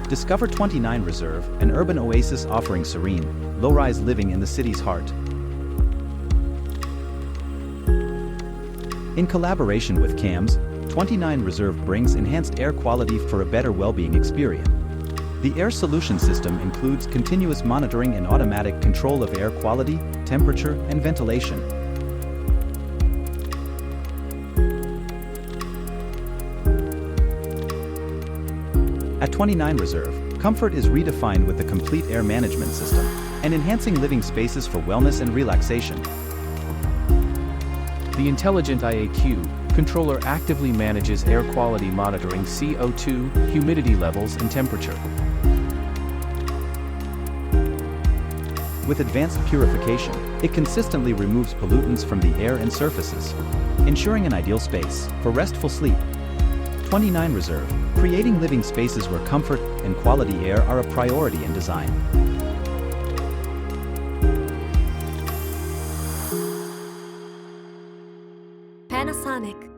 Discover 29 Reserve, an urban oasis offering serene, low-rise living in the city's heart. In collaboration with CAMS, 29 Reserve brings enhanced air quality for a better well-being experience. The air solution system includes continuous monitoring and automatic control of air quality, temperature, and ventilation. At 29 Reserve, comfort is redefined with the complete air management system and enhancing living spaces for wellness and relaxation. The intelligent IAQ controller actively manages air quality monitoring CO2, humidity levels, and temperature. With advanced purification, it consistently removes pollutants from the air and surfaces, ensuring an ideal space for restful sleep. 29 Reserve, creating living spaces where comfort and quality air are a priority in design. Panasonic.